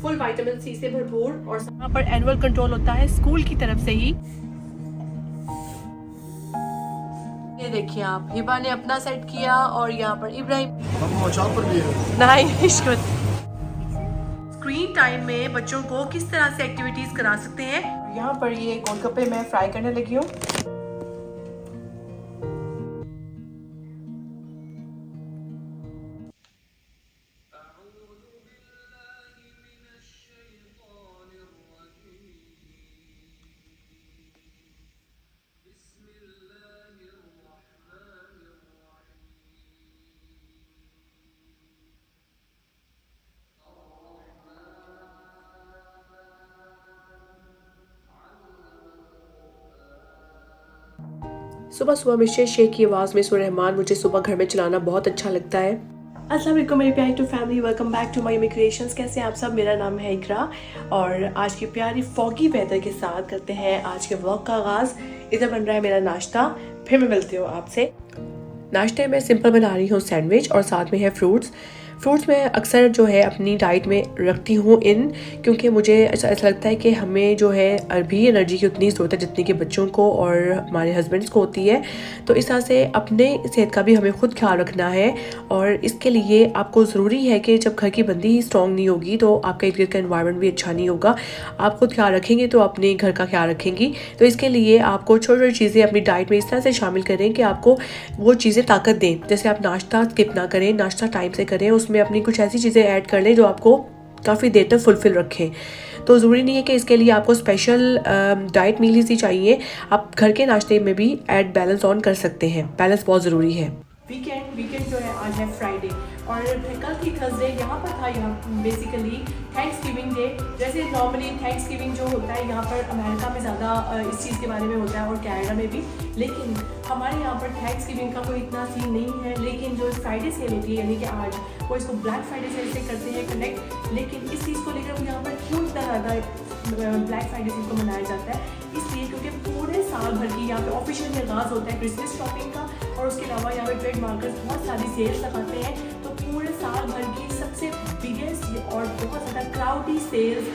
Full vitamin C से भरपूर। और यहाँ पर एनुअल कंट्रोल होता है स्कूल की तरफ से ही। ये देखिए आप, हिबा ने अपना सेट किया और यहाँ पर इब्राहिम स्क्रीन टाइम में बच्चों को किस तरह से एक्टिविटीज करा सकते हैं। यहाँ पर ये गोलगप्पे मैं फ्राई करने लगी हूँ। सुबह सुबह मिर्ची शेख की आवाज़ में सूरह रहमान मुझे सुबह घर में चलाना बहुत अच्छा लगता है। अस्सलाम वालेकुम मेरी प्यारी टू family, welcome back to my yummy creations. कैसे हैं आप सब? मेरा नाम है इकरा और आज की प्यारी फॉगी वेदर के साथ करते हैं आज के व्लॉग का आगाज़। इधर बन रहा है मेरा नाश्ता, फिर मैं मिलती हूँ आपसे। नाश्ते में सिंपल बना रही हूँ सैंडविच और साथ में है फ्रूट्स में अक्सर जो है अपनी डाइट में रखती हूँ क्योंकि मुझे ऐसा लगता है कि हमें जो है अभी एनर्जी की उतनी ज़रूरत है जितनी कि बच्चों को और हमारे हस्बैंड्स को होती है। तो इस तरह से अपने सेहत का भी हमें खुद ख्याल रखना है और इसके लिए आपको ज़रूरी है कि जब घर की बंदी ही स्ट्रॉन्ग नहीं होगी तो आपका इर्द गिर्द का एनवायरनमेंट भी अच्छा नहीं होगा। आप खुद ख्याल रखेंगे तो अपने घर का ख्याल रखेंगी। तो इसके लिए आपको छोटी छोटी चीज़ें अपनी डाइट में इस तरह से शामिल करें कि आपको वो चीज़ें ताकत दें। जैसे आप नाश्ता स्किप ना करें, नाश्ता टाइम से करें, उसमें अपनी कुछ ऐसी चीज़ें ऐड कर लें जो आपको काफ़ी देर तक फुलफिल रखें। तो ज़रूरी नहीं है कि इसके लिए आपको स्पेशल डाइट मील ही चाहिए, आप घर के नाश्ते में भी ऐड बैलेंस ऑन कर सकते हैं। बैलेंस बहुत ज़रूरी है। वीकेंड जो है आज है फ्राइडे और कल थी थर्सडे। यहाँ पर था यहाँ बेसिकली थैंक्सगिविंग डे। जैसे नॉर्मली थैंक्सगिविंग जो होता है यहाँ पर अमेरिका में ज़्यादा इस चीज़ के बारे में होता है और कनाडा में भी, लेकिन हमारे यहाँ पर थैंक्सगिविंग का कोई इतना सीन नहीं है। लेकिन जो फ्राइडे सेल होती है यानी कि आज वो इसको ब्लैक फ्राइडे सेल से करते हैं कनेक्ट। लेकिन इस चीज़ को लेकर यहाँ पर क्यों इतना ज़्यादा ब्लैक फ्राइडे सेल को मनाया जाता है? इसलिए क्योंकि पूरे साल भर की यहाँ पे ऑफिशियल आगाज़ होता है क्रिसमस शॉपिंग का और उसके अलावा यहाँ पे ट्रेड मार्केट्स बहुत सारी सेल्स लगाते हैं। तो पूरे साल भर की सबसे बिगेस्ट और बहुत ज़्यादा क्राउडी सेल्स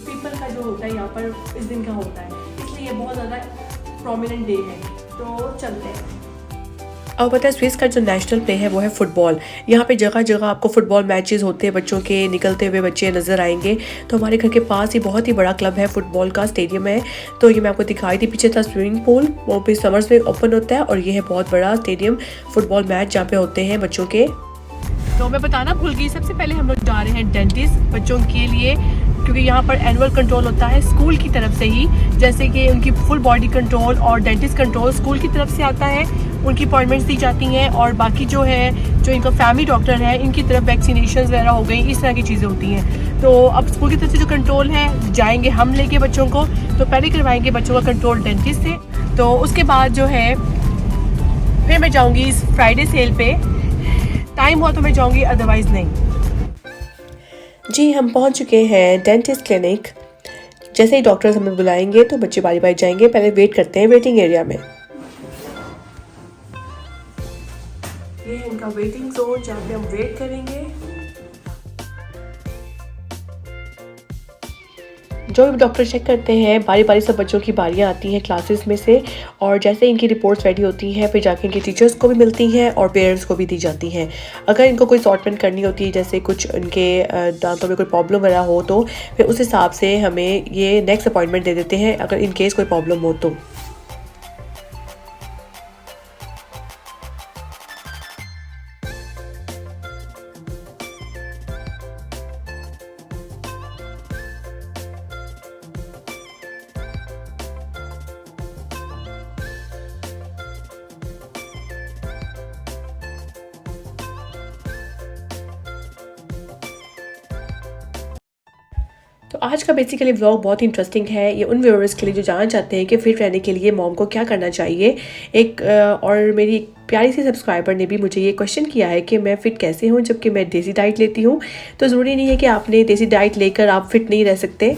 पीपल का जो होता है यहाँ पर इस दिन का होता है, इसलिए बहुत ज़्यादा प्रोमिनेंट डे है। तो चलते हैं। अब पता है स्विस का जो नेशनल प्ले है वो है फुटबॉल। यहाँ पे जगह जगह आपको फुटबॉल मैचेस होते हैं, बच्चों के निकलते हुए बच्चे नज़र आएंगे। तो हमारे घर के पास ही बहुत ही बड़ा क्लब है, फुटबॉल का स्टेडियम है। तो ये मैं आपको दिखाई थी, पीछे था स्विमिंग पूल, वो भी समर्स में ओपन होता है और ये है बहुत बड़ा स्टेडियम फुटबॉल मैच जहाँ पे होते हैं बच्चों के। तो मैं बताना भूल गई, सबसे पहले हम लोग जा रहे हैं डेंटिस्ट बच्चों के लिए, क्योंकि यहाँ पर एनुअल कंट्रोल होता है स्कूल की तरफ से ही। जैसे कि उनकी फुल बॉडी कंट्रोल और डेंटिस्ट कंट्रोल स्कूल की तरफ से आता है, उनकी अपॉइंटमेंट्स दी जाती हैं और बाकी जो है जो इनका फैमिली डॉक्टर है इनकी तरफ वैक्सीनेशन वगैरह हो गई, इस तरह की चीज़ें होती हैं। तो अब स्कूल की तरफ से जो कंट्रोल है जाएंगे हम लेके बच्चों को, तो पहले करवाएंगे बच्चों का कंट्रोल डेंटिस्ट से। तो उसके बाद जो है फिर मैं जाऊँगी इस फ्राइडे सेल पे, टाइम हुआ तो मैं जाऊँगी, अदरवाइज़ नहीं। जी हम पहुंच चुके हैं डेंटिस्ट क्लिनिक। जैसे ही डॉक्टर्स हमें बुलाएंगे तो बच्चे बारी बारी जाएंगे, पहले वेट करते हैं वेटिंग एरिया में। ये है इनका वेटिंग जोन जहाँ पे हम वेट करेंगे। जो भी डॉक्टर चेक करते हैं बारी बारी से बच्चों की बारियां आती हैं क्लासेस में से, और जैसे इनकी रिपोर्ट्स रेडी होती हैं फिर जाके इनके टीचर्स को भी मिलती हैं और पेरेंट्स को भी दी जाती हैं। अगर इनको कोई सॉर्टमेंट करनी होती है, जैसे कुछ इनके दांतों में कोई प्रॉब्लम वगैरह हो, तो फिर उस हिसाब से हमें ये नेक्स्ट अपॉइंटमेंट दे देते हैं अगर इन केस कोई प्रॉब्लम हो तो। तो आज का बेसिकली व्लॉग बहुत ही इंटरेस्टिंग है। ये उन व्यूअर्स के लिए जो जानना चाहते हैं कि फिट रहने के लिए मॉम को क्या करना चाहिए। और मेरी प्यारी सी सब्सक्राइबर ने भी मुझे ये क्वेश्चन किया है कि मैं फ़िट कैसे हूँ जबकि मैं देसी डाइट लेती हूँ। तो ज़रूरी नहीं है कि आपने देसी डाइट लेकर आप फिट नहीं रह सकते।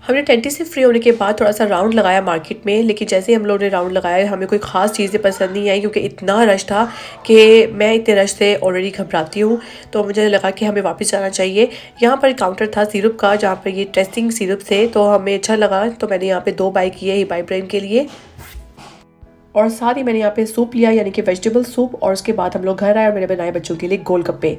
हमने टेंटी से फ्री होने के बाद थोड़ा सा राउंड लगाया मार्केट में, लेकिन जैसे ही हम लोगों ने राउंड लगाया हमें कोई ख़ास चीज़ें पसंद नहीं आई क्योंकि इतना रश था कि मैं इतने रश से ऑलरेडी घबराती हूँ। तो मुझे लगा कि हमें वापस जाना चाहिए। यहाँ पर एक काउंटर था सिरप का जहाँ पर ये टेस्टिंग सिरप थे, तो हमें अच्छा लगा, तो मैंने यहाँ पे 2 बाई किए हिबा इब्राहिम के लिए। और साथ ही मैंने यहाँ पे सूप लिया यानी कि वेजिटेबल सूप, और उसके बाद हम लोग घर आए और मैंने बनाए बच्चों के लिए गोलगप्पे।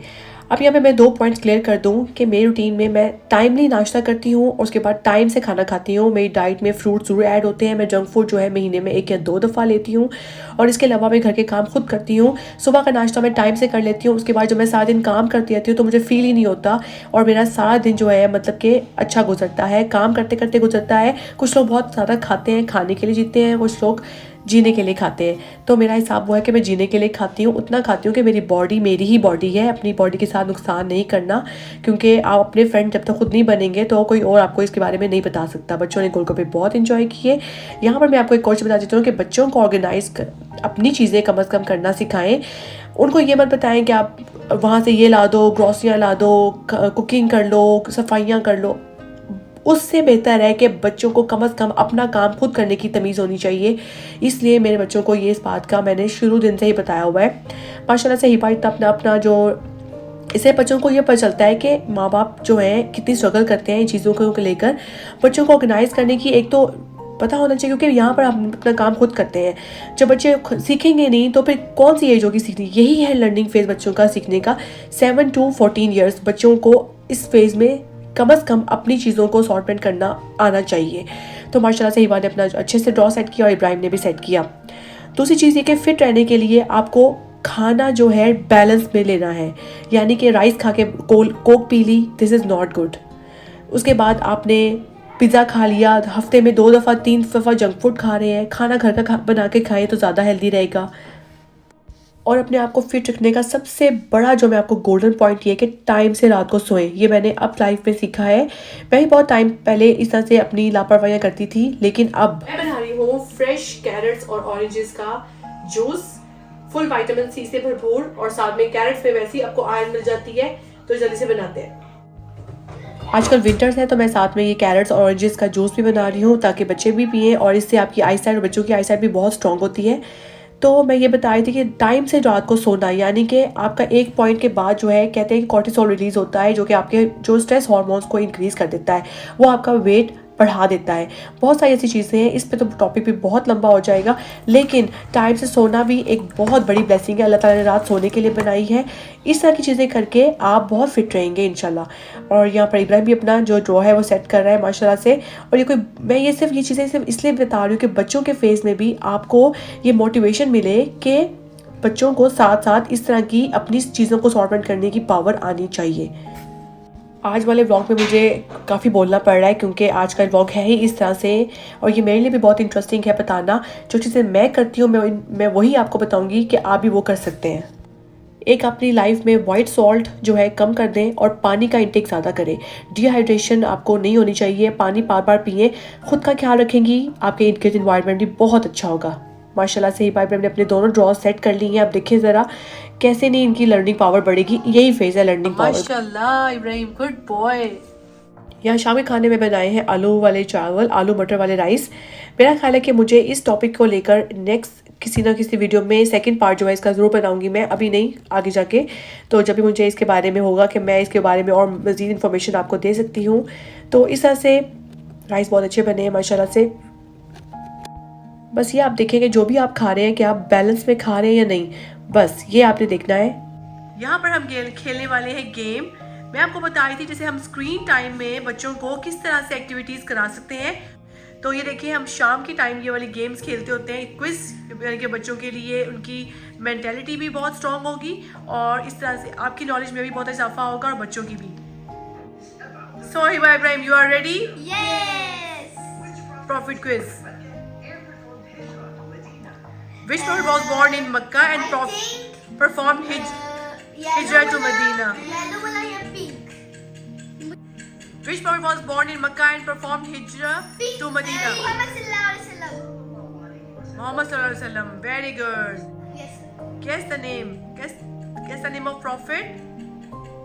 अब यहाँ पे मैं 2 पॉइंट्स क्लियर कर दूँ कि मेरी रूटीन में मैं टाइमली नाश्ता करती हूँ और उसके बाद टाइम से खाना खाती हूँ। मेरी डाइट में फ्रूट ज़रूर ऐड होते हैं। मैं जंक फूड जो है महीने में 1 या 2 दफ़ा लेती हूँ, और इसके अलावा मैं घर के काम खुद करती हूँ। सुबह का नाश्ता मैं टाइम से कर लेती हूँ। उसके बाद जब मैं सारा दिन काम करती रहती हूँ तो मुझे फील ही नहीं होता और मेरा सारा दिन जो है मतलब कि अच्छा गुजरता है, काम करते करते गुजरता है। कुछ लोग बहुत ज़्यादा खाते हैं, खाने के लिए जीते हैं, कुछ लोग जीने के लिए खाते हैं। तो मेरा हिसाब वो है कि मैं जीने के लिए खाती हूँ, उतना खाती हूँ कि मेरी बॉडी मेरी ही बॉडी है, अपनी बॉडी के साथ नुकसान नहीं करना, क्योंकि आप अपने फ्रेंड जब तक खुद नहीं बनेंगे तो कोई और आपको इसके बारे में नहीं बता सकता। बच्चों ने गोलगप्पे बहुत इंजॉय किए। यहाँ पर मैं आपको एक और चीज़ बता देती हूँ कि बच्चों को ऑर्गेनाइज अपनी चीज़ें कम अज़ कम करना सिखाएं। उनको ये मत बताएं कि आप वहाँ से ये ला दो, ग्रॉसरियाँ ला दो, कुकिंग कर लो, सफाइयाँ कर लो। उससे बेहतर है कि बच्चों को कम से कम अपना काम खुद करने की तमीज़ होनी चाहिए। इसलिए मेरे बच्चों को ये इस बात का मैंने शुरू दिन से ही बताया हुआ है। माशाल्लाह से हिबा अपना अपना जो इससे बच्चों को ये पता चलता है कि माँ बाप जो हैं कितनी स्ट्रगल करते हैं इन चीज़ों को लेकर। बच्चों को ऑर्गेनाइज करने की एक तो पता होना चाहिए, क्योंकि यहाँ पर हम अपना काम खुद करते हैं। जब बच्चे सीखेंगे नहीं तो फिर कौन सी एज होगी सीखने। यही है लर्निंग फेज़ बच्चों का सीखने का। 7 to 14 ईयर्स बच्चों को इस फेज़ में कम से कम अपनी चीज़ों को सॉर्टमेंट करना आना चाहिए। तो माशाल्लाह से हिबा ने अपना अच्छे से ड्रॉ सेट किया और इब्राहिम ने भी सेट किया। दूसरी चीज़ ये कि फिट रहने के लिए आपको खाना जो है बैलेंस में लेना है, यानी कि राइस खा के कोक पी ली, दिस इज़ नॉट गुड। उसके बाद आपने पिज़्ज़ा खा लिया, हफ्ते में 2 दफ़ा 3 दफ़ा जंक फूड खा रहे हैं। खाना घर का बना के खाएं तो ज़्यादा हेल्दी रहेगा। और अपने आप को फिट रखने का सबसे बड़ा जो मैं आपको गोल्डन पॉइंट ये है कि टाइम से रात को सोएं। ये मैंने अब लाइफ में सीखा है। मैं भी बहुत टाइम पहले इस तरह से अपनी लापरवाहियाँ करती थी, लेकिन अब मैं बना रही हूँ फ्रेश कैरेट्स और ऑरेंजेस का जूस, फुल विटामिन सी से भरपूर, और साथ में कैरेट्स में वैसे ही आपको आयरन मिल जाती है, तो जल्दी से बनाते हैं। आजकल विंटर्स है तो मैं साथ में ये कैरेट्स और ऑरेंजेस का जूस भी बना रही हूँ ताकि बच्चे भी पिएं, और इससे आपकी आई साइट और बच्चों की आई साइट भी बहुत स्ट्रॉन्ग होती है। तो मैं ये बता रही थी कि टाइम से रात को सोना, यानी कि आपका एक पॉइंट के बाद जो है कहते हैं कि कॉर्टिसोल रिलीज होता है, जो कि आपके जो स्ट्रेस हार्मोन्स को इंक्रीज कर देता है, वो आपका वेट बढ़ा देता है। बहुत सारी ऐसी चीज़ें हैं, इस पे तो टॉपिक भी बहुत लंबा हो जाएगा, लेकिन टाइम से सोना भी एक बहुत बड़ी ब्लेसिंग है। अल्लाह ताला ने रात सोने के लिए बनाई है। इस तरह की चीज़ें करके आप बहुत फिट रहेंगे इंशाल्लाह। और यहाँ पर इब्राहिम भी अपना जो ड्रॉ है वो सेट कर रहा है माशाल्लाह से। और ये कोई मैं ये चीज़ें सिर्फ इसलिए बता रही हूँ कि बच्चों के फेस में भी आपको ये मोटिवेशन मिले कि बच्चों को साथ साथ इस तरह की अपनी चीज़ों को सॉर्ट आउट करने की पावर आनी चाहिए। आज वाले व्लॉग में मुझे काफ़ी बोलना पड़ रहा है क्योंकि आज का व्लॉग है ही इस तरह से, और ये मेरे लिए भी बहुत इंटरेस्टिंग है बताना। जो चीज़ें मैं करती हूँ मैं वही आपको बताऊँगी कि आप भी वो कर सकते हैं। एक अपनी लाइफ में वाइट सॉल्ट जो है कम कर दें और पानी का इंटेक ज़्यादा करें। डिहाइड्रेशन आपको नहीं होनी चाहिए, पानी बार बार पिए। खुद का ख्याल रखेंगी, आपके इनके इन्वायरमेंट भी बहुत अच्छा होगा। माशाल्लाह से हिबा ने अपने दोनों ड्रॉ सेट कर ली हैं। आप देखिए ज़रा कैसे नहीं इनकी लर्निंग पावर बढ़ेगी। यही फेज़ है लर्निंग पावर। माशाल्लाह इब्राहिम गुड बॉय। यहाँ शाम के खाने में बनाए हैं आलू वाले चावल, आलू मटर वाले राइस। मेरा ख्याल है कि मुझे इस टॉपिक को लेकर नेक्स्ट किसी ना किसी वीडियो में सेकंड पार्ट जो है इसका ज़रूर बनाऊंगी मैं, अभी नहीं, आगे जाके। तो जब भी मुझे इसके बारे में होगा कि मैं इसके बारे में और मज़ीद इन्फॉर्मेशन आपको दे सकती हूँ। तो इस तरह से राइस बहुत अच्छे बने हैं माशाल्लाह से। बस ये आप देखेंगे जो भी आप खा रहे हैं कि आप बैलेंस में खा रहे हैं या नहीं, बस ये आपने देखना है। यहाँ पर हम खेलने वाले हैं गेम। मैं आपको बता रही थी जैसे हम स्क्रीन टाइम में बच्चों को किस तरह से एक्टिविटीज़ करा सकते हैं। तो ये देखिए हम शाम के टाइम ये वाली गेम्स खेलते होते हैं, क्विज, यानी कि बच्चों के लिए उनकी मेंटालिटी भी बहुत स्ट्रांग होगी और इस तरह से आपकी नॉलेज में भी बहुत इजाफा होगा और बच्चों की भी। So Hiba Ibrahim, you are ready? Yes. Prophet quiz. Which prophet was born in Mecca and performed hijrah to Medina? Yellow वाला या pink? Which prophet was born in Mecca and performed hijrah to Medina? Muhammad sallallahu alaihi wasallam. Muhammad sallallahu alaihi wasallam. Very good. Yes. Guess the name. Guess the name of prophet.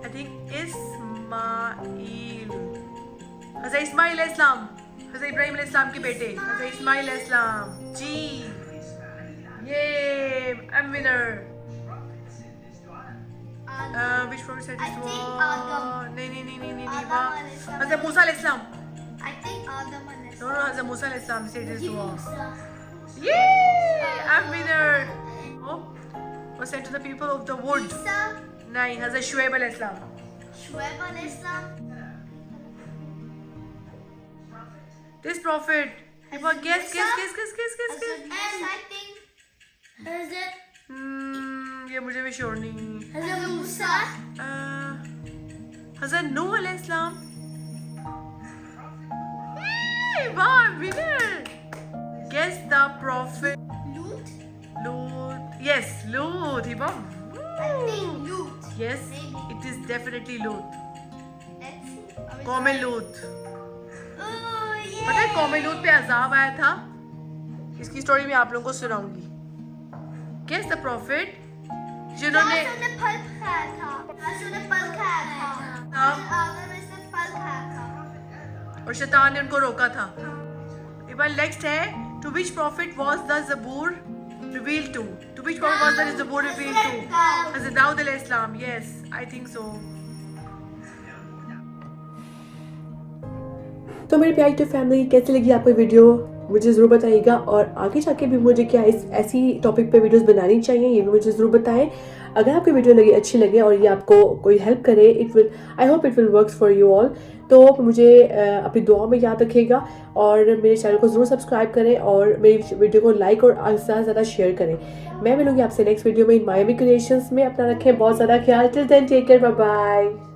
I think Ismail. Hazrat Ismail Islam. हज़रत इब्राहिम अलैहिस्सलाम के बेटे हज़रत इस्माइल अलैहिस्सलाम जी ये I'm winner which prophet said I this think was Adam. नहीं Adam वाह अलैहिस्सलाम. हज़रत मूसा अलैहिस्सलाम I think Adam no अलैहिस्सलाम. हज़रत मूसा अलैहिस्सलाम said this was Musa. yay I'm winner oh was sent to the people of the wood Isa. नहीं हज़रत शुएब अलैहिस्सलाम Shuaib अलैहिस्सलाम. this prophet guess And I think Hazrat ये मुझे भी श्योर नहीं Musa. हज़रत नूह अलैहिस्सलाम वाह winner guess the prophet Lut. Lut yes Lut he won I think Lut. yes Maybe. it is definitely Lut Let's see. कौम लूत Oh yeah. पता है कौम लूत पे अजाब आया था इसकी स्टोरी मैं आप लोगों को सुनाऊंगी guess the prophet जिन्होंने उसने फल खाया था. उसने फल खाया था. हाँ। आदम ने फल खाया था. और शैतान ने उनको रोका था एक बार नेक्स्ट है to which prophet was the Zabur revealed to which prophet was the Zabur revealed to Hazrat Daud alayhi salam yes I think so तो मेरी प्यारी टू फैमिली कैसी लगी आपको वीडियो मुझे ज़रूर बताइएगा और आगे जाके भी मुझे क्या ऐसी टॉपिक पे वीडियोस बनानी चाहिए ये भी मुझे ज़रूर बताएं अगर आपको वीडियो अच्छी लगे और ये आपको कोई हेल्प करे I hope it will work for you all तो मुझे अपनी दुआ में याद रखिएगा और मेरे चैनल को ज़रूर सब्सक्राइब करें और मेरी वीडियो को लाइक और ज़्यादा से ज़्यादा शेयर करें मैं मिलूंगी आपसे नेक्स्ट वीडियो में इन मायमी क्रिएशंस में अपना रखें बहुत ज़्यादा ख्याल till then take care bye bye